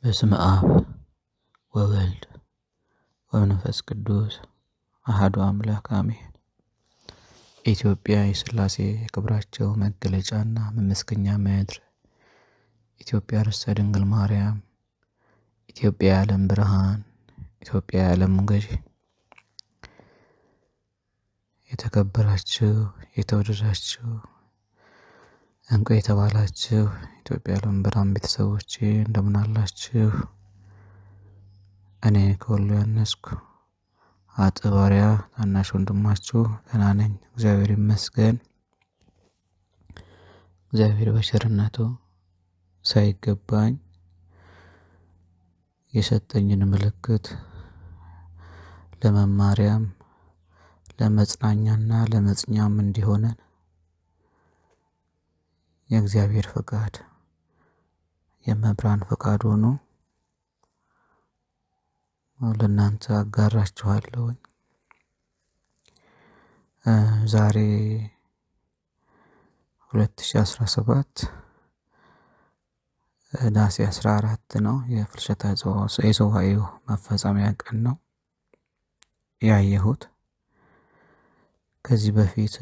በስመ አብ ወወልድ ወመንፈስ ቅዱስ አሐዱ አምላክ አሜን። ኢትዮጵያ የሥላሴ የክብራቸው መገለጫና መመስገኛ ምድር፣ ኢትዮጵያ ርስተ ድንግል ማርያም፣ ኢትዮጵያ የዓለም ብርሃን፣ ኢትዮጵያ የዓለም ገዢ። የተከበራችሁ የተወደዳችሁ እንቁ የተባላችሁ ኢትዮጵያ የዓለም ብርሃን ቤተሰቦቼ እንደምን አላችሁ? እኔ ከሁሉ ያነስኩ አጥባሪያ ታናሽ ወንድማችሁ ደህና ነኝ፣ እግዚአብሔር ይመስገን። እግዚአብሔር በቸርነቱ ሳይገባኝ የሰጠኝን ምልክት ለመማሪያም ለመጽናኛና ለመጽኛም እንዲሆነን የእግዚአብሔር ፈቃድ የመብራን ፈቃድ ሆኖ ለእናንተ አጋራችኋለሁ። ዛሬ 2017 ነሐሴ 14 ነው። የፍልሰታ የሱባዔው መፈጸሚያ ቀን ነው ያየሁት። ከዚህ በፊት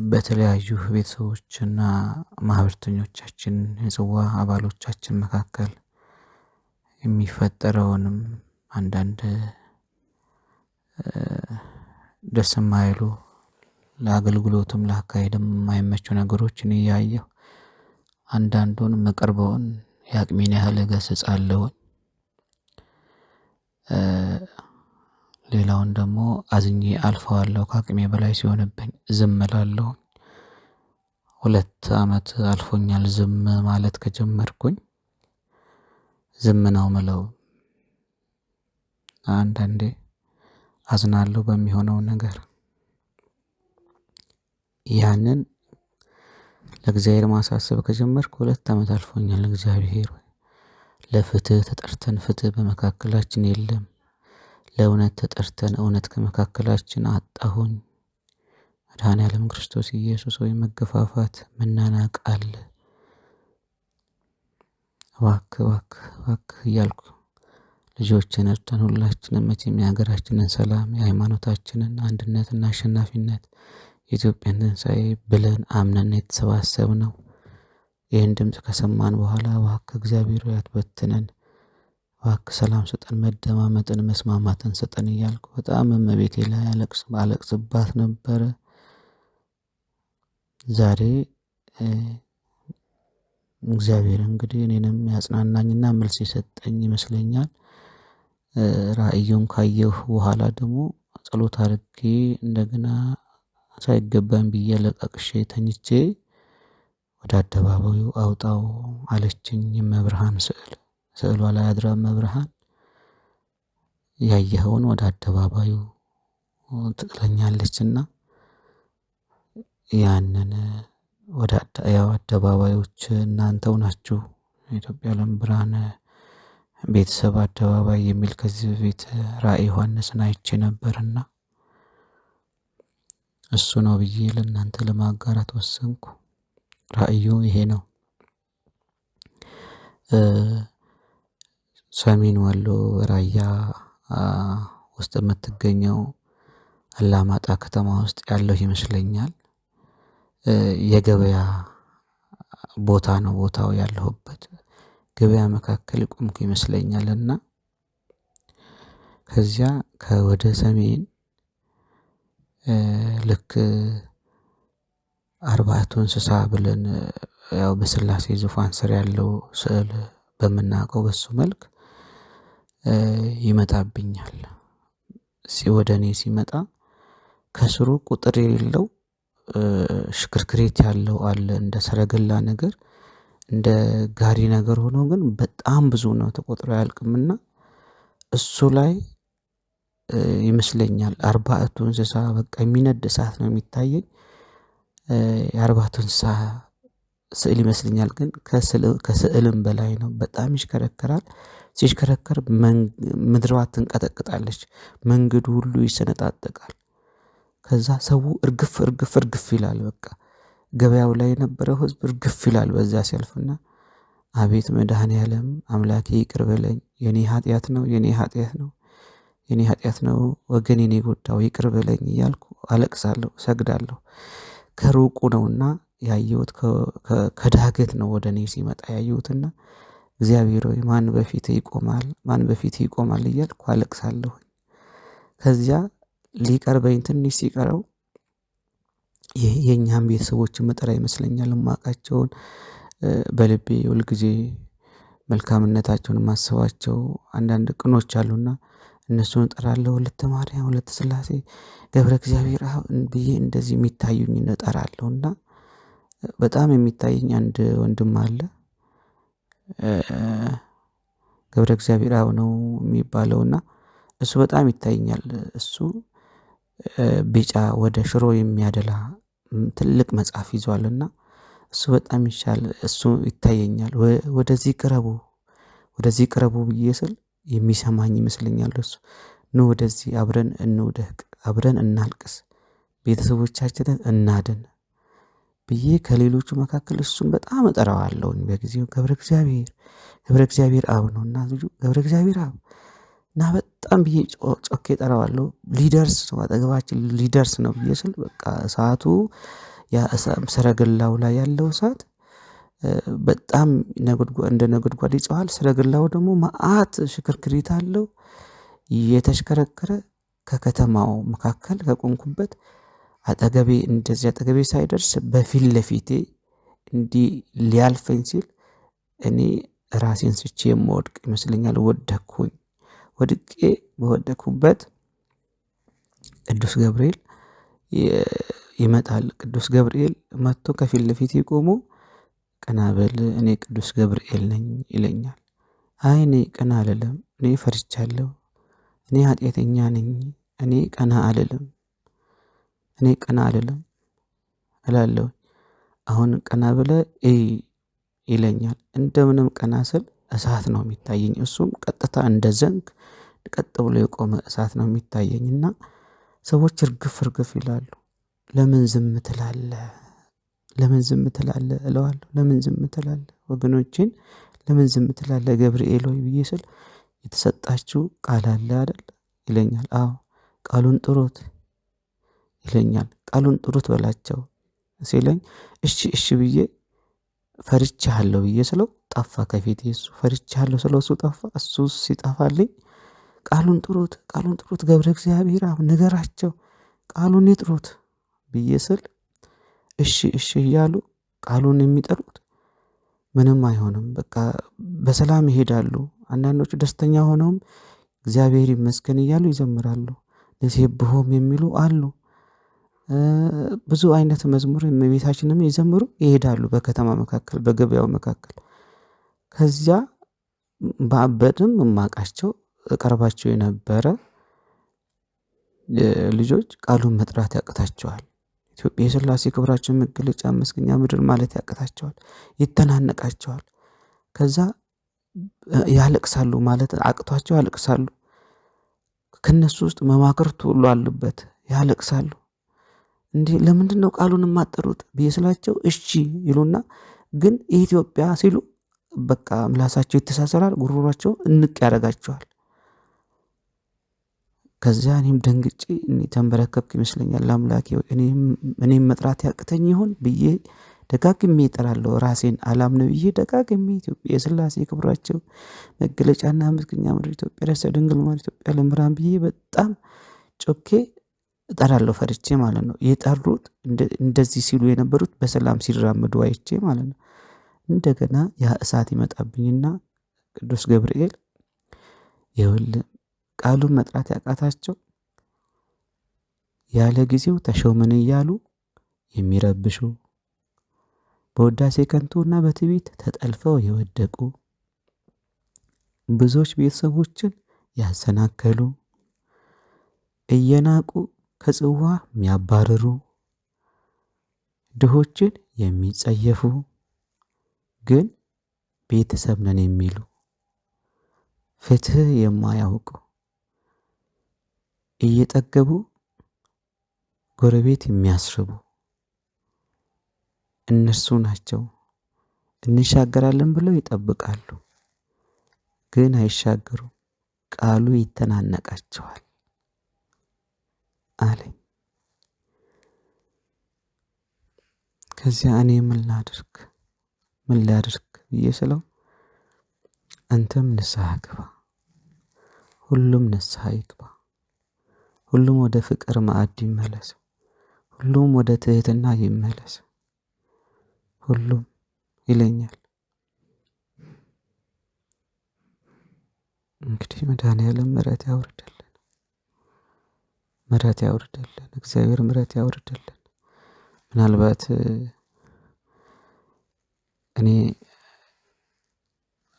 በተለያዩ ቤተሰቦችና ማህበርተኞቻችን የጽዋ አባሎቻችን መካከል የሚፈጠረውንም አንዳንድ ደስ የማይሉ ለአገልግሎትም ለአካሄድም የማይመቹ ነገሮችን እያየሁ አንዳንዱን የምቀርበውን የአቅሜን ያህል እገስጻለሁ። ሌላውን ደግሞ አዝኜ አልፈዋለሁ። ከአቅሜ በላይ ሲሆንብኝ ዝም እላለሁ። 2 ዓመት አልፎኛል ዝም ማለት ከጀመርኩኝ። ዝም ነው ምለው። አንዳንዴ አዝናለሁ በሚሆነው ነገር። ያንን ለእግዚአብሔር ማሳሰብ ከጀመርኩ 2 ዓመት አልፎኛል። እግዚአብሔር ለፍትህ ተጠርተን ፍትህ በመካከላችን የለም፣ ለእውነት ተጠርተን እውነት ከመካከላችን አጣሁኝ። መድኃኔዓለም ክርስቶስ ኢየሱስ ሆይ መገፋፋት መናናቅ አለ። እባክህ እባክህ እባክህ እያልኩ ልጆችን እርዳን። ሁላችንም መቼም የሀገራችንን ሰላም የሃይማኖታችንን አንድነትና አሸናፊነት የኢትዮጵያን ትንሣኤ ብለን አምነን የተሰባሰብነው። ይህን ድምፅ ከሰማን በኋላ እባክህ እግዚአብሔር ሆይ አትበትነን፣ እባክህ ሰላም ስጠን፣ መደማመጥን መስማማትን ስጠን እያልኩ በጣም እመቤቴ ላይ አለቅስባት ነበረ። ዛሬ እግዚአብሔር እንግዲህ እኔንም ያጽናናኝና መልስ የሰጠኝ ይመስለኛል። ራእዩን ካየሁ በኋላ ደግሞ ጸሎት አድርጌ እንደገና ሳይገባኝ ብዬ ለቃቅሼ ተኝቼ ወደ አደባባዩ አውጣው አለችኝ። የመብርሃን ስዕሏ ላይ አድራ መብርሃን ያየኸውን ወደ አደባባዩ ትጥለኛለችና ያንን ወደ አደባባዮች እናንተው ናችሁ። የኢትዮጵያ የዓለም ብርሃን ቤተሰብ አደባባይ የሚል ከዚህ በፊት ራእይ ዮሐንስን አይቼ ነበርና እሱ ነው ብዬ ለእናንተ ለማጋራት ወሰንኩ። ራእዩ ይሄ ነው። ሰሜን ወሎ ራያ ውስጥ የምትገኘው አላማጣ ከተማ ውስጥ ያለው ይመስለኛል። የገበያ ቦታ ነው። ቦታው ያለሁበት ገበያ መካከል ቆምኩ ይመስለኛል። እና ከዚያ ከወደ ሰሜን ልክ 4 እንስሳ ብለን ያው በስላሴ ዙፋን ስር ያለው ስዕል በምናውቀው በሱ መልክ ይመጣብኛል። ወደ እኔ ሲመጣ ከስሩ ቁጥር የሌለው ሽክርክሪት ያለው አለ፣ እንደ ሰረገላ ነገር እንደ ጋሪ ነገር ሆኖ ግን በጣም ብዙ ነው፣ ተቆጥሮ አያልቅምና እሱ ላይ ይመስለኛል 4 እንስሳ በቃ የሚነድ እሳት ነው የሚታየኝ። የ4 እንስሳ ስዕል ይመስለኛል፣ ግን ከስዕልም በላይ ነው። በጣም ይሽከረከራል። ሲሽከረከር ምድሯ ትንቀጠቅጣለች፣ መንገዱ ሁሉ ይሰነጣጠቃል። ከዛ ሰው እርግፍ ይላል። በቃ ገበያው ላይ የነበረው ህዝብ እርግፍ ይላል በዛ ሲያልፍና አቤት መድኃኔዓለም አምላኬ ይቅር በለኝ፣ የኔ ኃጢአት ነው የኔ ኃጢአት ነው ወገኔን የጎዳው ይቅር በለኝ እያልኩ አለቅሳለሁ፣ እሰግዳለሁ። ከሩቁ ነውና ያየሁት ከዳገት ነው ወደ እኔ ሲመጣ ያየሁትና እግዚአብሔር ሆይ ማን በፊትህ ይቆማል እያልኩ አለቅሳለሁ። ከዚያ ሊቀርበኝ ትንሽ ሲቀረው የእኛም ቤተሰቦችን መጠራ ይመስለኛል የማውቃቸውን በልቤ ሁልጊዜ መልካምነታቸውን ማስባቸው አንዳንድ ቅኖች አሉና እነሱን እጠራለሁ። ወለተ ማርያም፣ ወለተ ሥላሴ፣ ገብረ እግዚአብሔር አብ ብዬ እንደዚህ የሚታዩኝን እጠራለሁና በጣም የሚታየኝ አንድ ወንድም አለ። ገብረ እግዚአብሔር አብ ነው የሚባለውና እሱ በጣም ይታየኛል። እሱ ቢጫ ወደ ሽሮ የሚያደላ ትልቅ መጽሐፍ ይዟልና እሱ በጣም እሱ ይታየኛል። ወደዚህ ቅረቡ ብዬ ስል የሚሰማኝ ይመስለኛል። እሱ ኑ ወደዚህ አብረን እንውደቅ፣ አብረን እናልቅስ፣ ቤተሰቦቻችንን እናድን ብዬ ከሌሎቹ መካከል እሱን በጣም እጠራዋለሁኝ። በጊዜው ገብረ እግዚአብሔር አብ ነውና ልጁ ገብረ እግዚአብሔር አብ እና በጣም ብዬ ጮኬ እጠራዋለሁ። ሊደርስ ነው አጠገባችን ሊደርስ ነው ብዬ ስል በቃ እሳቱ ሰረገላው ላይ ያለው እሳት በጣም እንደ ነጎድጓድ ይጮሃል። ሰረገላው ደግሞ መዓት ሽክርክሪት አለው የተሽከረከረ ከከተማው መካከል ከቆምኩበት አጠገቤ ሳይደርስ በፊት ለፊቴ እንዲህ ሊያልፈኝ ሲል እኔ ራሴን ስቼ የምወድቅ ይመስለኛል። ወደኩኝ። ወድቄ በወደኩበት ቅዱስ ገብርኤል ይመጣል። ቅዱስ ገብርኤል መጥቶ ከፊት ለፊቴ ቆሞ ቀና በል እኔ ቅዱስ ገብርኤል ነኝ ይለኛል። አይ እኔ ቀና አልልም፣ እኔ ፈርቻለሁ፣ እኔ ኃጢአተኛ ነኝ፣ እኔ ቀና አልልም እላለሁ። አሁን ቀና ብለህ ይለኛል። እንደምንም ቀና ስል እሳት ነው የሚታየኝ። እሱም ቀጥታ እንደ ዘንግ ቀጥ ብሎ የቆመ እሳት ነው የሚታየኝና ሰዎች እርግፍ ይላሉ። ለምን ዝም ትላለህ እለዋለሁ። ለምን ዝም ትላለህ ወገኖቼን፣ ለምን ዝም ትላለህ ገብርኤል ሆይ ብዬ ስል የተሰጣችሁ ቃል አለ አይደል ይለኛል። አዎ ቃሉን ጥሩት ይለኛል። ቃሉን ጥሩት በላቸው ሲለኝ እሺ ብዬ ፈርቻለሁ ብዬ ስለው ጠፋ ከፊቴ እሱ። ፈርቻለሁ ስለው እሱ ጠፋ። እሱ ሲጠፋልኝ ቃሉን ጥሩት ገብረ እግዚአብሔር አብ ንገራቸው ቃሉን ይጥሩት ብዬ ስል እሺ እያሉ ቃሉን የሚጠሩት ምንም አይሆንም። በቃ በሰላም ይሄዳሉ። አንዳንዶቹ ደስተኛ ሆነውም እግዚአብሔር ይመስገን እያሉ ይዘምራሉ። ንሴብሖም የሚሉ አሉ። ብዙ አይነት መዝሙር እመቤታችንም ይዘምሩ ይሄዳሉ በከተማ መካከል፣ በገበያው መካከል። ከዚያ በአበድም እማቃቸው እቀርባቸው የነበረ ልጆች ቃሉን መጥራት ያቅታቸዋል። ኢትዮጵያ የሥላሴ ክብራቸው መገለጫ መስገኛ ምድር ማለት ያቅታቸዋል፣ ይተናነቃቸዋል። ከዛ ያለቅሳሉ ማለት አቅቷቸው ያለቅሳሉ። ከነሱ ውስጥ መማክርት ሁሉ አሉበት፣ ያለቅሳሉ። እንዴ ለምንድነው ቃሉን የማጠሩት ብዬ ስላቸው እሺ ይሉና ግን ኢትዮጵያ ሲሉ በቃ ምላሳቸው ይተሳሰራል፣ ጉሮሯቸው እንቅ ያደርጋቸዋል። ከዚያ እኔም ደንግጬ ተንበረከብኩ ይመስለኛል ለአምላኬ። እኔም መጥራት ያቅተኝ ይሆን ብዬ ደጋግሜ እጠራለሁ። ራሴን አላምን ብዬ ደጋግሜ ኢትዮጵያ የሥላሴ ክብራቸው መገለጫና መስገኛ ምድር ኢትዮጵያ ርዕሰ ድንግል ማርያም ኢትዮጵያ ለምራን ብዬ በጣም ጮኬ እጠራለሁ፣ ፈርቼ ማለት ነው። የጠሩት እንደዚህ ሲሉ የነበሩት በሰላም ሲራመዱ አይቼ ማለት ነው። እንደገና ያ እሳት ይመጣብኝና ቅዱስ ገብርኤል ይኸውልህ ቃሉን መጥራት ያቃታቸው ያለ ጊዜው ተሾመን እያሉ የሚረብሹ በውዳሴ ከንቱና በትዕቢት ተጠልፈው የወደቁ ብዙዎች ቤተሰቦችን ያሰናከሉ እየናቁ ከጽዋ የሚያባርሩ ድሆችን የሚጸየፉ ግን ቤተሰብ ነን የሚሉ ፍትህ የማያውቁ እየጠገቡ ጎረቤት የሚያስርቡ እነርሱ ናቸው እንሻገራለን ብለው ይጠብቃሉ፣ ግን አይሻገሩም። ቃሉ ይተናነቃቸዋል አለኝ። ከዚያ እኔ ምን ላድርግ ብዬ ስለው አንተም ንስሐ ግባ፣ ሁሉም ንስሐ ይግባ፣ ሁሉም ወደ ፍቅር ማዕድ ይመለስ፣ ሁሉም ወደ ትህትና ይመለስ፣ ሁሉም ይለኛል። እንግዲህ መድኃኔዓለም ምሕረት ያውርድልን፣ እግዚአብሔር ምሕረት ያውርድልን። ምናልባት እኔ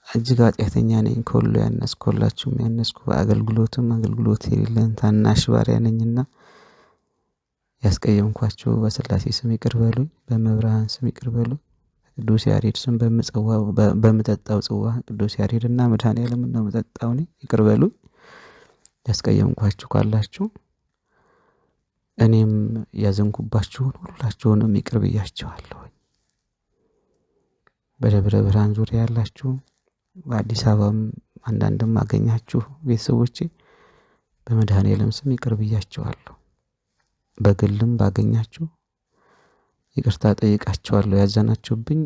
እጅግ ኃጢአተኛ ነኝ፣ ከሁሉ ያነስኩ፣ ሁላችሁም ያነስኩ፣ በአገልግሎትም አገልግሎት የሌለን ታናሽ ባሪያ ነኝና ያስቀየምኳችሁ በሥላሴ ስም ይቅር በሉኝ፣ በመብርሃን ስም ይቅር በሉኝ። ቅዱስ ያሬድ ስም በምጠጣው ጽዋ ቅዱስ ያሬድና መድኃኔዓለም ነው የምጠጣው፣ እኔ ይቅር በሉኝ። ያስቀየምኳችሁ ካላችሁ እኔም ያዘንኩባችሁን ሁላችሁንም ይቅር ብያችኋለሁ። በደብረ ብርሃን ዙሪያ ያላችሁ፣ በአዲስ አበባም አንዳንድም አገኛችሁ ቤተሰቦቼ በመድኃኔዓለም ስም ይቅር ብያችኋለሁ። በግልም ባገኛችሁ ይቅርታ ጠይቃችኋለሁ። ያዘናችሁብኝ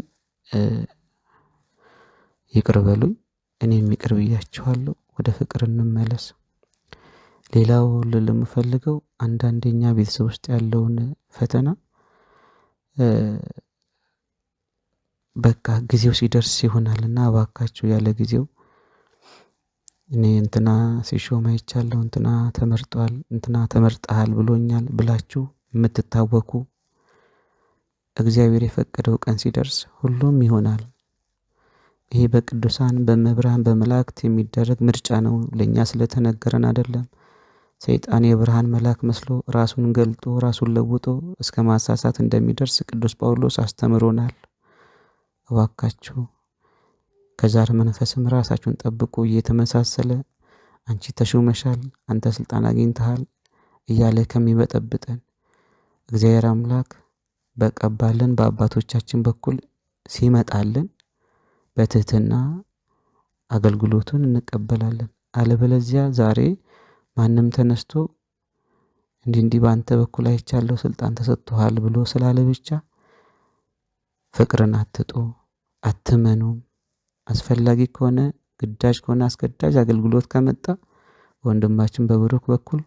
ይቅር በሉኝ፣ እኔም ይቅር ብያችኋለሁ። ወደ ፍቅር እንመለስ። ሌላው ልል የምፈልገው አንዳንደኛ ቤተሰብ ውስጥ ያለውን ፈተና በቃ ጊዜው ሲደርስ ይሆናልና እባካችሁ ያለ ጊዜው እኔ እንትና ሲሾም አይቻለሁ፣ እንትና ተመርጧል፣ እንትና ተመርጠሃል ብሎኛል ብላችሁ የምትታወኩ እግዚአብሔር የፈቀደው ቀን ሲደርስ ሁሉም ይሆናል። ይሄ በቅዱሳን በመብርሃን በመላእክት የሚደረግ ምርጫ ነው። ለእኛ ስለተነገረን አይደለም። ሰይጣን የብርሃን መልአክ መስሎ ራሱን ገልጦ ራሱን ለውጦ እስከ ማሳሳት እንደሚደርስ ቅዱስ ጳውሎስ አስተምሮናል። እባካችሁ ከዛር መንፈስም ራሳችሁን ጠብቁ። እየተመሳሰለ አንቺ ተሾመሻል፣ አንተ ስልጣን አግኝተሃል እያለ ከሚበጠብጠን እግዚአብሔር አምላክ በቀባልን በአባቶቻችን በኩል ሲመጣልን በትህትና አገልግሎቱን እንቀበላለን። አለበለዚያ ዛሬ ማንም ተነስቶ እንዲህ ባንተ በኩል አይቻለሁ ስልጣን ተሰጥቷል ብሎ ስላለ ብቻ ፍቅርን አትጡ፣ አትመኑም። አስፈላጊ ከሆነ ግዳጅ ከሆነ አስገዳጅ አገልግሎት ከመጣ ወንድማችን በብሩክ በኩል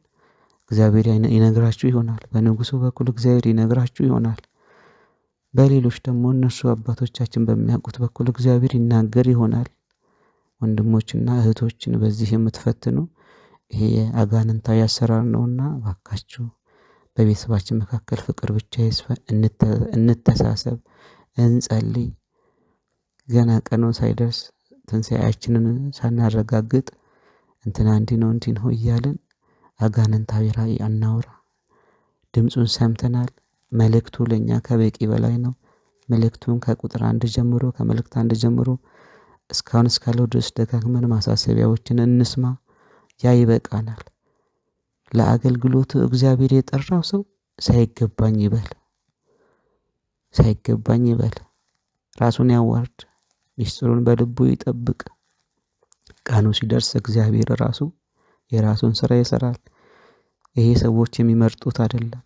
እግዚአብሔር ይነግራችሁ ይሆናል። በንጉሱ በኩል እግዚአብሔር ይነግራችሁ ይሆናል። በሌሎች ደግሞ እነሱ አባቶቻችን በሚያውቁት በኩል እግዚአብሔር ይናገር ይሆናል። ወንድሞችና እህቶችን በዚህ የምትፈትኑ ይሄ አጋንንታዊ አሰራር ነውና እባካችሁ በቤተሰባችን መካከል ፍቅር ብቻ ይስፈን። እንተሳሰብ፣ እንጸልይ። ገና ቀኑ ሳይደርስ ትንሣኤያችንን ሳናረጋግጥ እንትና እንዲህ ነው እያልን አጋንንታዊ ራእይ አናውራ። ድምፁን ሰምተናል። መልእክቱ ለእኛ ከበቂ በላይ ነው። መልእክቱን ከቁጥር 1 ጀምሮ ከመልእክት 1 ጀምሮ እስካሁን እስካለው ድረስ ደጋግመን ማሳሰቢያዎችን እንስማ። ያ ይበቃናል። ለአገልግሎቱ እግዚአብሔር የጠራው ሰው ሳይገባኝ ይበል፣ ራሱን ያዋርድ፣ ሚስጥሩን በልቡ ይጠብቅ። ቀኑ ሲደርስ እግዚአብሔር ራሱ የራሱን ስራ ይሰራል። ይሄ ሰዎች የሚመርጡት አይደለም።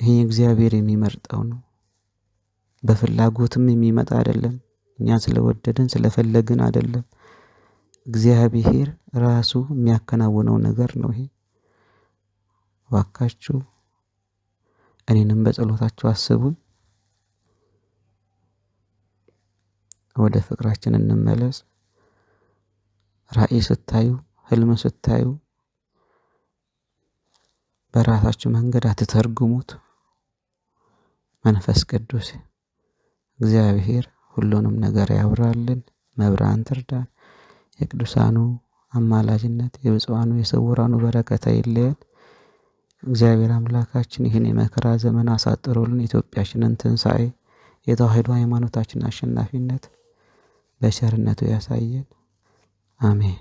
ይሄ እግዚአብሔር የሚመርጠው ነው። በፍላጎትም የሚመጣ አይደለም። እኛ ስለወደድን ስለፈለግን አይደለም። እግዚአብሔር ራሱ የሚያከናውነው ነገር ነው። ይሄ እባካችሁ እኔንም በጸሎታችሁ አስቡኝ። ወደ ፍቅራችን እንመለስ። ራእይ ስታዩ፣ ህልም ስታዩ በራሳችሁ መንገድ አትተርጉሙት። መንፈስ ቅዱስ እግዚአብሔር ሁሉንም ነገር ያብራልን። መብራን ትርዳን። የቅዱሳኑ አማላጅነት የብፁዓኑ የስውራኑ በረከት አይለየን። እግዚአብሔር አምላካችን ይህን የመከራ ዘመን አሳጥሮልን ኢትዮጵያችንን ትንሣኤ የተዋሕዶ ሃይማኖታችን አሸናፊነት በቸርነቱ ያሳየን። አሜን።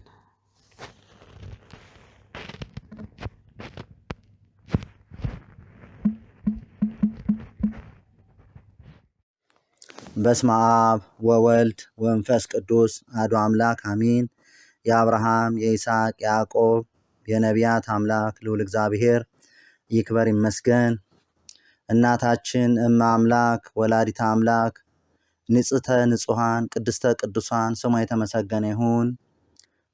በስመ አብ ወወልድ ወመንፈስ ቅዱስ አሐዱ አምላክ አሜን። የአብርሃም የይስሐቅ ያዕቆብ የነቢያት አምላክ ልዑል እግዚአብሔር ይክበር ይመስገን። እናታችን እመ አምላክ ወላዲተ አምላክ ንጽሕተ ንጹሐን ቅድስተ ቅዱሳን ስሟ የተመሰገነ ይሁን።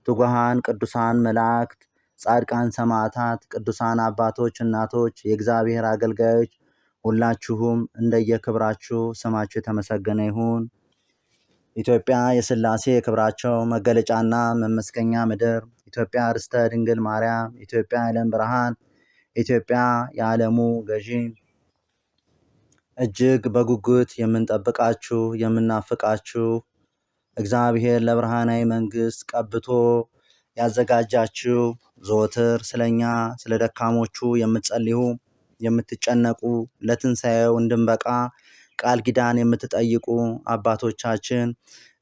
ትጉሃን ቅዱሳን መላእክት፣ ጻድቃን ሰማዕታት፣ ቅዱሳን አባቶች፣ እናቶች፣ የእግዚአብሔር አገልጋዮች ሁላችሁም እንደየክብራችሁ ስማችሁ የተመሰገነ ይሁን። ኢትዮጵያ የሥላሴ ክብራቸው መገለጫና መመስገኛ ምድር፣ ኢትዮጵያ ርስተ ድንግል ማርያም፣ ኢትዮጵያ የዓለም ብርሃን፣ ኢትዮጵያ የዓለሙ ገዢ፣ እጅግ በጉጉት የምንጠብቃችሁ የምናፍቃችሁ እግዚአብሔር ለብርሃናዊ መንግሥት ቀብቶ ያዘጋጃችሁ ዘወትር ስለኛ ስለ ደካሞቹ የምትጸልዩ የምትጨነቁ ለትንሣኤው እንድንበቃ ቃል ኪዳን የምትጠይቁ አባቶቻችን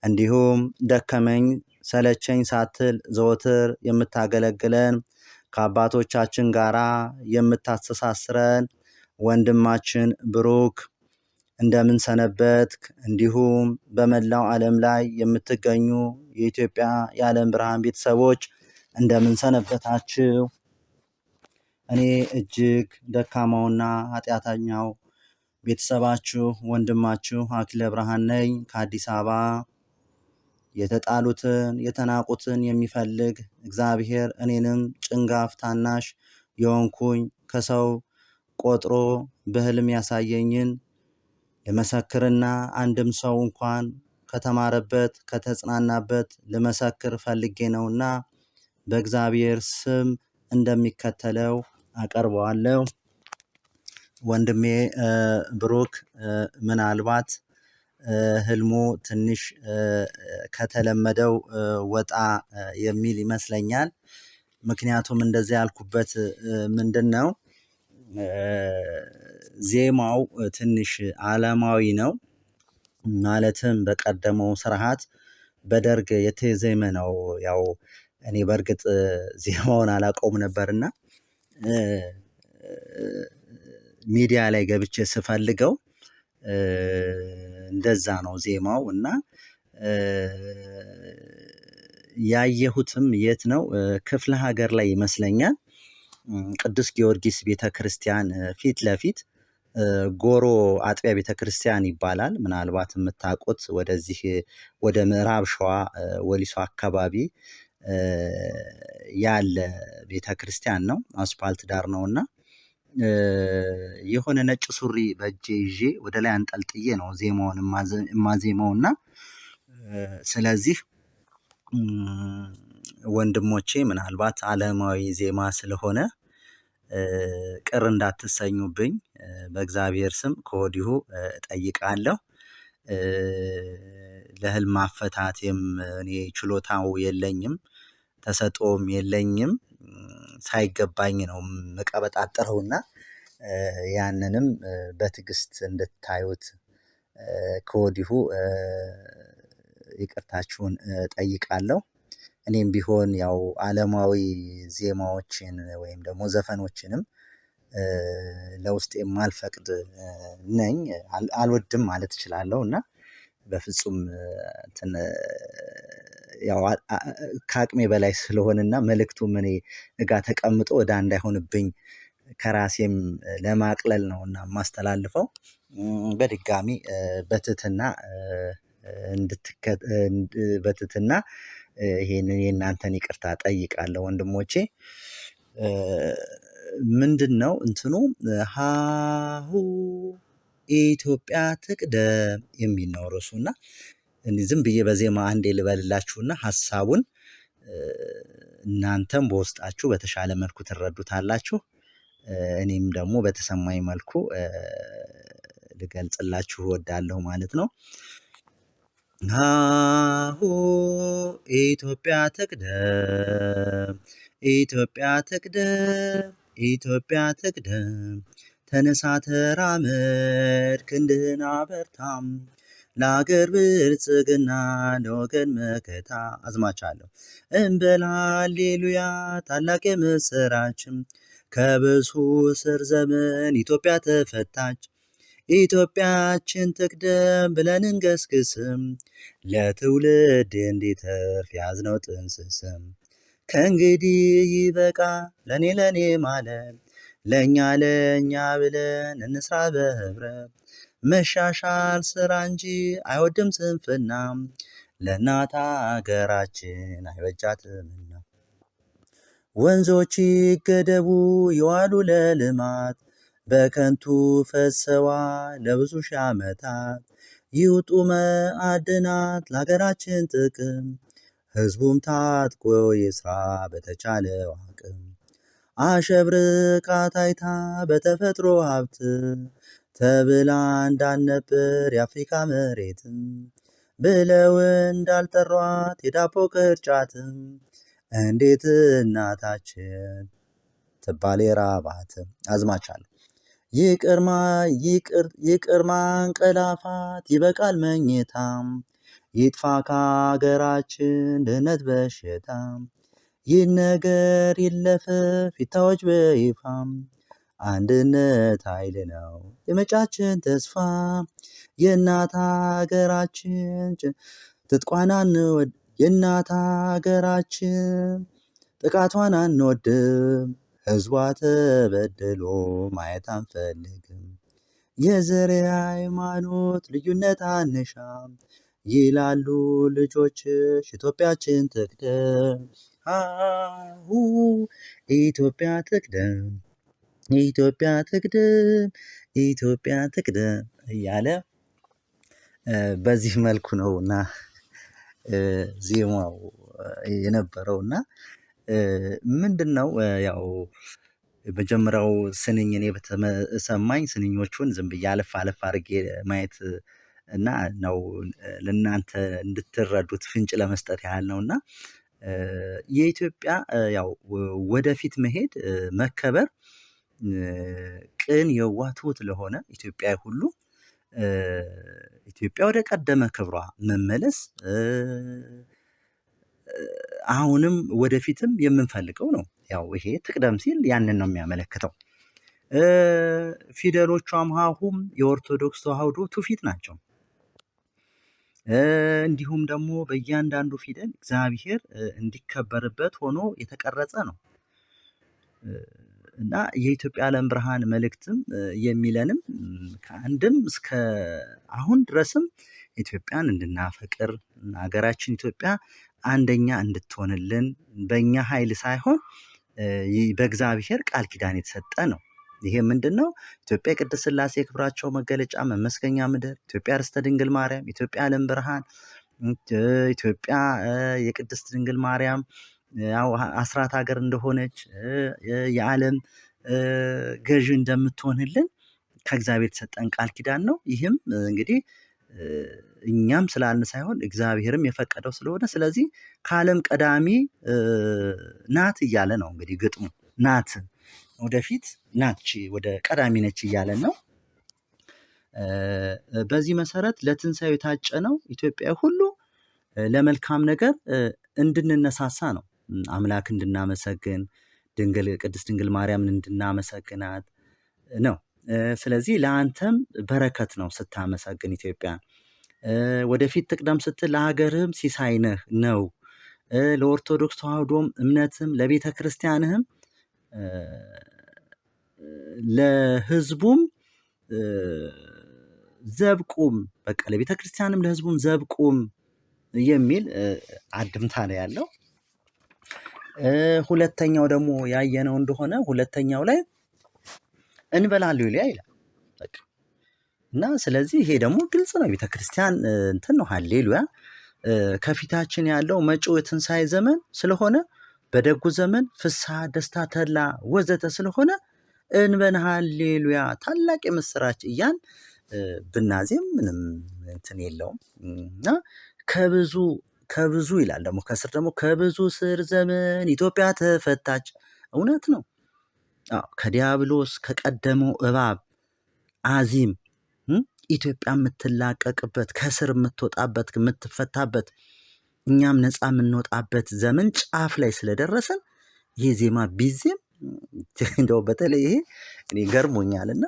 እንዲሁም ደከመኝ ሰለቸኝ ሳትል ዘወትር የምታገለግለን ከአባቶቻችን ጋር የምታስተሳስረን ወንድማችን ብሩክ እንደምን ሰነበትክ? እንዲሁም በመላው ዓለም ላይ የምትገኙ የኢትዮጵያ የዓለም ብርሃን ቤተሰቦች እንደምን ሰነበታችሁ? እኔ እጅግ ደካማውና ኃጢአተኛው ቤተሰባችሁ ወንድማችሁ አክሊለ ብርሃን ነኝ ከአዲስ አበባ። የተጣሉትን የተናቁትን የሚፈልግ እግዚአብሔር እኔንም ጭንጋፍ ታናሽ የሆንኩኝ ከሰው ቆጥሮ በሕልም ያሳየኝን ልመሰክርና አንድም ሰው እንኳን ከተማረበት ከተጽናናበት ልመሰክር ፈልጌ ነውና በእግዚአብሔር ስም እንደሚከተለው አቀርበዋለሁ። ወንድሜ ብሩክ ምናልባት ሕልሙ ትንሽ ከተለመደው ወጣ የሚል ይመስለኛል። ምክንያቱም እንደዚያ ያልኩበት ምንድን ነው? ዜማው ትንሽ ዓለማዊ ነው። ማለትም በቀደመው ስርዓት በደርግ የተዜመ ነው። ያው እኔ በእርግጥ ዜማውን አላውቀውም ነበርና ሚዲያ ላይ ገብቼ ስፈልገው እንደዛ ነው ዜማው። እና ያየሁትም የት ነው? ክፍለ ሀገር ላይ ይመስለኛል። ቅዱስ ጊዮርጊስ ቤተክርስቲያን ፊት ለፊት ጎሮ አጥቢያ ቤተክርስቲያን ይባላል። ምናልባት የምታውቁት ወደዚህ ወደ ምዕራብ ሸዋ ወሊሶ አካባቢ ያለ ቤተክርስቲያን ነው። አስፓልት ዳር ነውና የሆነ ነጭ ሱሪ በእጄ ይዤ ወደ ላይ አንጠልጥዬ ነው ዜማውን የማዜመውና ስለዚህ ወንድሞቼ ምናልባት ዓለማዊ ዜማ ስለሆነ ቅር እንዳትሰኙብኝ በእግዚአብሔር ስም ከወዲሁ እጠይቃለሁ። ለሕልም አፈታቴም እኔ ችሎታው የለኝም፣ ተሰጥኦም የለኝም። ሳይገባኝ ነው የምቀበጣጠረውና ያንንም በትዕግስት እንድታዩት ከወዲሁ ይቅርታችሁን ጠይቃለሁ። እኔም ቢሆን ያው ዓለማዊ ዜማዎችን ወይም ደግሞ ዘፈኖችንም ለውስጤ የማልፈቅድ ነኝ፣ አልወድም ማለት እችላለሁ። እና በፍጹም ያው ከአቅሜ በላይ ስለሆነና መልእክቱም እኔ ጋር ተቀምጦ ዕዳ እንዳይሆንብኝ ከራሴም ለማቅለል ነውና የማስተላልፈው። በድጋሚ በትህትና ይሄንን የእናንተን ይቅርታ ጠይቃለሁ ወንድሞቼ። ምንድነው እንትኑ ሃሁ ኢትዮጵያ ትቅደም የሚል ነው ርዕሱና ዝም ብዬ በዜማ አንዴ ልበልላችሁና ሐሳቡን እናንተም በውስጣችሁ በተሻለ መልኩ ትረዱታላችሁ። እኔም ደግሞ በተሰማኝ መልኩ ልገልጽላችሁ እወዳለሁ ማለት ነው። ሃሁ ኢትዮጵያ ትቅደም፣ ኢትዮጵያ ትቅደም፣ ኢትዮጵያ ትቅደም፣ ተነሳ ተራመድ ክንድህን አበርታም፣ ለአገር ብልጽግና ለወገን መከታ። አዝማቻለሁ እንበል ሃሌሉያ ታላቅ የምስራችም ከብዙ እስር ዘመን ኢትዮጵያ ተፈታች። ኢትዮጵያችን ትቅደም ብለን እንገስግስም ለትውልድ እንዲተርፍ ያዝነው ጥንስስም ከእንግዲህ ይበቃ ለኔ ማለት ለእኛ ብለን እንስራ በህብረት መሻሻል ስራ እንጂ አይወድም ስንፍና ለእናት አገራችን አይበጃትምና ወንዞች ይገደቡ ይዋሉ ለልማት በከንቱ ፈሰዋል ለብዙ ሺህ ዓመታት ይውጡ ማዕድናት ለሀገራችን ጥቅም ህዝቡም ታጥቆ ይስራ በተቻለው አቅም አሸብርቃ ታይታ በተፈጥሮ ሀብት ተብላ እንዳልነበር የአፍሪካ መሬትም ብለው እንዳልጠሯት የዳቦ ቅርጫትም እንዴት እናታችን ትባል የራባትም አዝማቻለሁ። ይቅር ማንቀላፋት ይበቃል መኝታም ይጥፋ ከሀገራችን ድህነት በሽታም ይህ ነገር ይለፈፍ ይታወጅ በይፋም አንድነት ኃይል ነው የመጫችን ተስፋ የእናት ሀገራችን ትጥቋን አንወድ የእናት ሀገራችን ጥቃቷን አንወድም ህዝቧ ተበድሎ ማየት አንፈልግም የዘር ሃይማኖት ልዩነት አንሻም ይላሉ ልጆችሽ ኢትዮጵያችን ትቅደም አሁ ኢትዮጵያ ትቅደም ኢትዮጵያ ትቅደም ኢትዮጵያ ትቅደም እያለ በዚህ መልኩ ነውና ዜማው የነበረውና ምንድነው ያው መጀመሪያው ስንኝ እኔ በተሰማኝ ስንኞቹን ዝም ብዬ አለፍ አድርጌ ማየት እና ነው ለእናንተ እንድትረዱት ፍንጭ ለመስጠት ያህል ነውና የኢትዮጵያ ያው ወደፊት መሄድ መከበር ቅን የዋህ ትሁት ለሆነ ኢትዮጵያዊ ሁሉ ኢትዮጵያ ወደ ቀደመ ክብሯ መመለስ አሁንም ወደፊትም የምንፈልገው ነው። ያው ይሄ ትቅደም ሲል ያንን ነው የሚያመለክተው። ፊደሎቿም ሀሁም የኦርቶዶክስ ተዋህዶ ትውፊት ናቸው። እንዲሁም ደግሞ በእያንዳንዱ ፊደል እግዚአብሔር እንዲከበርበት ሆኖ የተቀረጸ ነው። እና የኢትዮጵያ ዓለም ብርሃን መልእክትም የሚለንም ከአንድም እስከ አሁን ድረስም ኢትዮጵያን እንድናፈቅር ሀገራችን ኢትዮጵያ አንደኛ እንድትሆንልን በእኛ ኃይል ሳይሆን በእግዚአብሔር ቃል ኪዳን የተሰጠ ነው። ይሄ ምንድነው? ኢትዮጵያ የቅድስት ሥላሴ ክብራቸው መገለጫ መመስገኛ ምድር፣ ኢትዮጵያ ርስተ ድንግል ማርያም፣ ኢትዮጵያ ዓለም ብርሃን፣ ኢትዮጵያ የቅድስት ድንግል ማርያም ያው አስራት ሀገር እንደሆነች የዓለም ገዢ እንደምትሆንልን ከእግዚአብሔር የተሰጠን ቃል ኪዳን ነው። ይህም እንግዲህ እኛም ስላልን ሳይሆን እግዚአብሔርም የፈቀደው ስለሆነ ስለዚህ ከዓለም ቀዳሚ ናት እያለ ነው እንግዲህ ግጥሙ ናት ወደፊት ናች ወደ ቀዳሚ ነች እያለን ነው። በዚህ መሰረት ለትንሣኤው የታጨነው ኢትዮጵያ ሁሉ ለመልካም ነገር እንድንነሳሳ ነው። አምላክ እንድናመሰግን ቅድስት ድንግል ማርያምን እንድናመሰግናት ነው። ስለዚህ ለአንተም በረከት ነው ስታመሰግን ኢትዮጵያ ወደፊት ትቅደም ስትል ለሀገርህም ሲሳይ ነህ ነው። ለኦርቶዶክስ ተዋህዶም እምነትም ለቤተ ክርስቲያንህም ለህዝቡም ዘብቁም በቃ ለቤተ ክርስቲያንም ለህዝቡም ዘብቁም የሚል አንድምታ ነው ያለው። ሁለተኛው ደግሞ ያየነው እንደሆነ ሁለተኛው ላይ እንበል ሃሌሉያ ይላል። በቃ እና ስለዚህ ይሄ ደግሞ ግልጽ ነው ቤተክርስቲያን እንትን ነው ሃሌሉያ ከፊታችን ያለው መጪው የትንሣኤ ዘመን ስለሆነ በደጉ ዘመን ፍስሐ ደስታ ተድላ ወዘተ ስለሆነ እንበል ሃሌሉያ ታላቅ የምስራች እያን ብናዜም ምንም እንትን የለውም። እና ከብዙ ይላል ደግሞ ከስር ደግሞ ከብዙ ስር ዘመን ኢትዮጵያ ተፈታች። እውነት ነው። ከዲያብሎስ ከቀደመው እባብ አዚም ኢትዮጵያ የምትላቀቅበት ከስር የምትወጣበት የምትፈታበት እኛም ነፃ የምንወጣበት ዘመን ጫፍ ላይ ስለደረሰን ይህ ዜማ ቢዜም እንደው በተለይ ይሄ እኔ ገርሞኛልና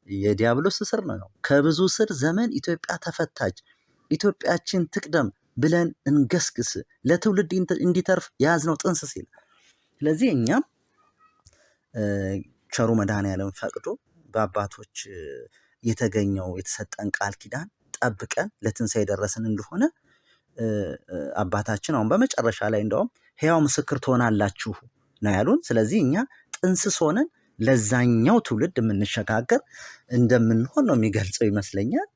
የዲያብሎስ እስር ነው። ከብዙ ስር ዘመን ኢትዮጵያ ተፈታች፣ ኢትዮጵያችን ትቅደም ብለን እንገስግስ፣ ለትውልድ እንዲተርፍ የያዝነው ጥንስስ ይላል። ስለዚህ እኛም ቸሩ መድኃኔዓለም ፈቅዶ በአባቶች የተገኘው የተሰጠን ቃል ኪዳን ጠብቀን ለትንሣኤ የደረስን እንደሆነ አባታችን አሁን በመጨረሻ ላይ እንደውም ሕያው ምስክር ትሆናላችሁ ነው ያሉን። ስለዚህ እኛ ጥንስስ ሆነን ለዛኛው ትውልድ የምንሸጋገር እንደምንሆን ነው የሚገልጸው ይመስለኛል።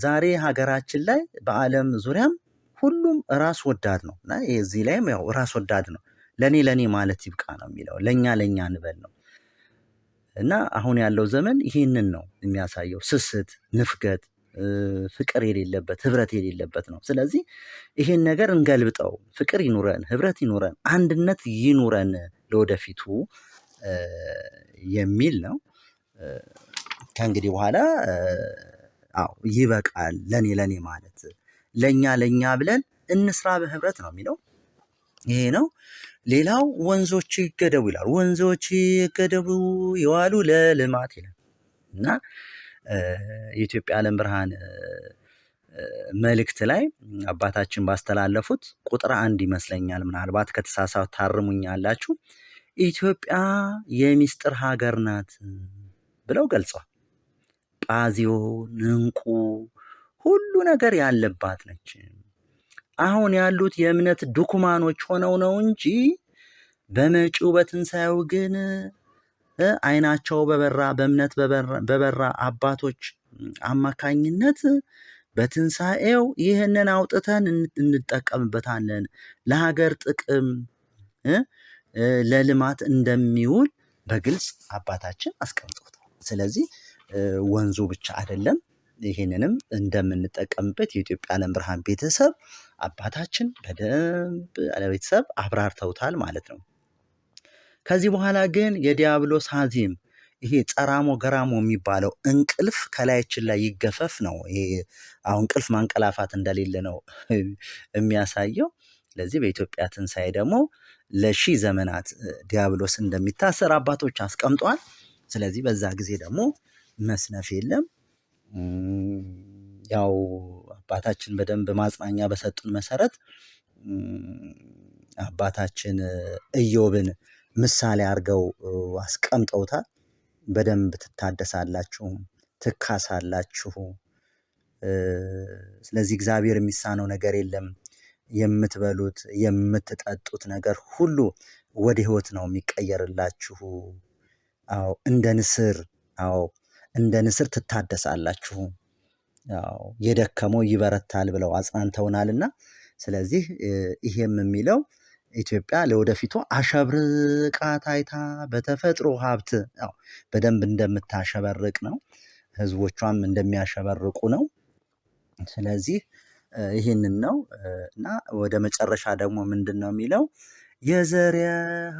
ዛሬ ሀገራችን ላይ በዓለም ዙሪያም ሁሉም ራስ ወዳድ ነው እና እዚህ ላይም ያው ራስ ወዳድ ነው። ለኔ ማለት ይብቃ ነው የሚለው፣ ለኛ እንበል ነው። እና አሁን ያለው ዘመን ይህንን ነው የሚያሳየው፣ ስስት፣ ንፍገት፣ ፍቅር የሌለበት፣ ህብረት የሌለበት ነው። ስለዚህ ይሄን ነገር እንገልብጠው፣ ፍቅር ይኑረን፣ ህብረት ይኑረን፣ አንድነት ይኑረን ለወደፊቱ የሚል ነው። ከእንግዲህ በኋላ ይበቃል ለኔ ማለት፣ ለኛ ብለን እንስራ በህብረት ነው የሚለው። ይሄ ነው። ሌላው ወንዞች ይገደቡ ይላል። ወንዞች ይገደቡ የዋሉ ለልማት ይላል እና የኢትዮጵያ ዓለም ብርሃን መልእክት ላይ አባታችን ባስተላለፉት ቁጥር 1 ይመስለኛል፣ ምናልባት ከተሳሳቱ ታርሙኛላችሁ፣ ኢትዮጵያ የሚስጥር ሀገር ናት ብለው ገልጸዋል። ጳዚዮን፣ ዕንቁ ሁሉ ነገር ያለባት ነች። አሁን ያሉት የእምነት ድኩማኖች ሆነው ነው እንጂ በመጪው በትንሣኤው ግን አይናቸው በበራ በእምነት በበራ አባቶች አማካኝነት በትንሣኤው ይህንን አውጥተን እንጠቀምበታለን፣ ለሀገር ጥቅም ለልማት እንደሚውል በግልጽ አባታችን አስቀምጦታል። ስለዚህ ወንዙ ብቻ አይደለም፣ ይህንንም እንደምንጠቀምበት የኢትዮጵያ ዓለም ብርሃን ቤተሰብ አባታችን በደንብ ለቤተሰብ አብራርተውታል ማለት ነው። ከዚህ በኋላ ግን የዲያብሎስ ሀዚም ይሄ ጸራሞ ገራሞ የሚባለው እንቅልፍ ከላያችን ላይ ይገፈፍ ነው። ይሄ አሁን እንቅልፍ ማንቀላፋት እንደሌለ ነው የሚያሳየው። ስለዚህ በኢትዮጵያ ትንሣኤ ደግሞ ለሺህ ዘመናት ዲያብሎስ እንደሚታሰር አባቶች አስቀምጧል። ስለዚህ በዛ ጊዜ ደግሞ መስነፍ የለም። ያው አባታችን በደንብ ማጽናኛ በሰጡን መሰረት አባታችን ኢዮብን ምሳሌ አድርገው አስቀምጠውታል። በደንብ ትታደሳላችሁ፣ ትካሳላችሁ። ስለዚህ እግዚአብሔር የሚሳነው ነገር የለም። የምትበሉት የምትጠጡት ነገር ሁሉ ወደ ሕይወት ነው የሚቀየርላችሁ። እንደ ንስር ትታደሳላችሁ። የደከመው ይበረታል ብለው አጽናንተውናልና ስለዚህ ይሄም የሚለው ኢትዮጵያ ለወደፊቱ አሸብርቃ ታይታ በተፈጥሮ ሀብት በደንብ እንደምታሸበርቅ ነው። ህዝቦቿም እንደሚያሸበርቁ ነው። ስለዚህ ይህንን ነው እና ወደ መጨረሻ ደግሞ ምንድን ነው የሚለው? የዘር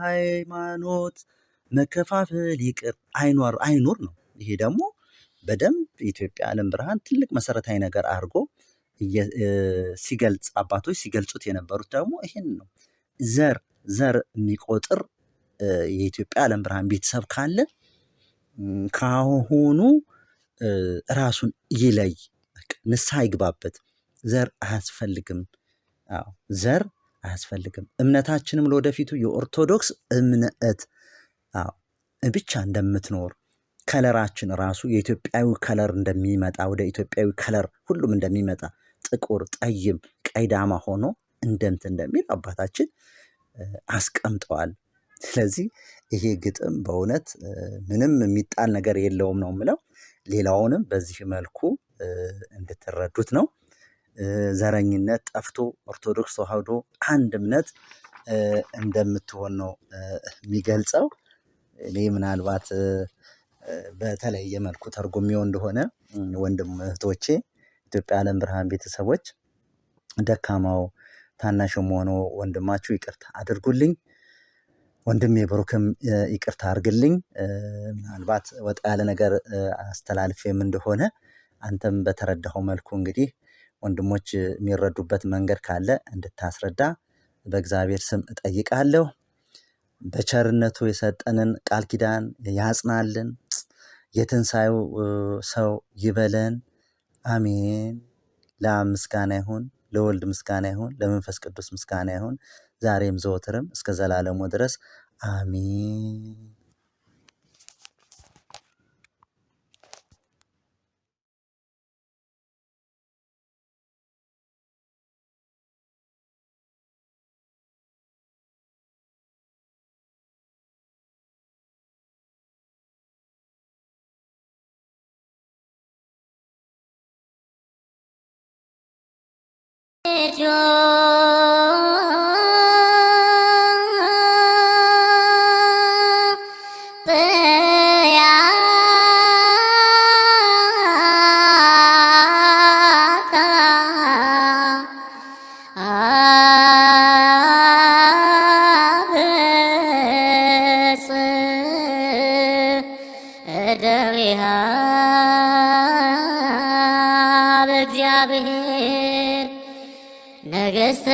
ሃይማኖት መከፋፈል ይቅር አይኖር ነው። ይሄ ደግሞ በደንብ የኢትዮጵያ ዓለም ብርሃን ትልቅ መሰረታዊ ነገር አድርጎ ሲገልጽ አባቶች ሲገልጹት የነበሩት ደግሞ ይሄን ነው። ዘር የሚቆጥር የኢትዮጵያ ዓለም ብርሃን ቤተሰብ ካለ ካሁኑ ራሱን ይለይ፣ ንስሐ ይግባበት። ዘር አያስፈልግም። ዘር አያስፈልግም። እምነታችንም ለወደፊቱ የኦርቶዶክስ እምነት ብቻ እንደምትኖር ከለራችን ራሱ የኢትዮጵያዊ ከለር እንደሚመጣ ወደ ኢትዮጵያዊ ከለር ሁሉም እንደሚመጣ ጥቁር፣ ጠይም፣ ቀይዳማ ሆኖ እንደሚል አባታችን አስቀምጠዋል። ስለዚህ ይሄ ግጥም በእውነት ምንም የሚጣል ነገር የለውም ነው የምለው። ሌላውንም በዚህ መልኩ እንድትረዱት ነው። ዘረኝነት ጠፍቶ ኦርቶዶክስ ተዋህዶ አንድ እምነት እንደምትሆን ነው የሚገልጸው። እኔ ምናልባት በተለየ መልኩ ተርጉሜው እንደሆነ ወንድም እህቶቼ፣ ኢትዮጵያ ዓለም ብርሃን ቤተሰቦች፣ ደካማው ታናሽም ሆኖ ወንድማችሁ ይቅርታ አድርጉልኝ። ወንድሜ ብሩክም ይቅርታ አድርግልኝ። ምናልባት ወጣ ያለ ነገር አስተላልፌም እንደሆነ አንተም በተረዳኸው መልኩ እንግዲህ ወንድሞች የሚረዱበት መንገድ ካለ እንድታስረዳ በእግዚአብሔር ስም እጠይቃለሁ። በቸርነቱ የሰጠንን ቃል ኪዳን ያጽናልን። የትንሣኤው ሰው ይበለን። አሜን። ለአብ ምስጋና ይሁን፣ ለወልድ ምስጋና ይሁን፣ ለመንፈስ ቅዱስ ምስጋና ይሁን ዛሬም ዘወትርም እስከ ዘላለሙ ድረስ አሜን። በእግዚአብሔር ነገሥተ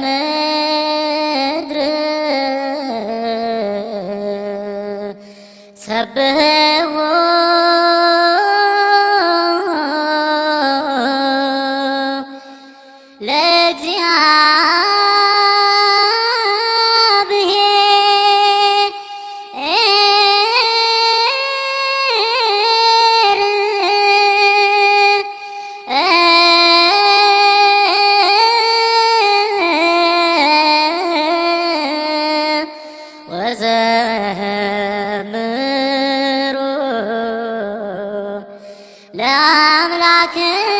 ምድር ሰብሕዎ ወዘምሩ ለአምላክነ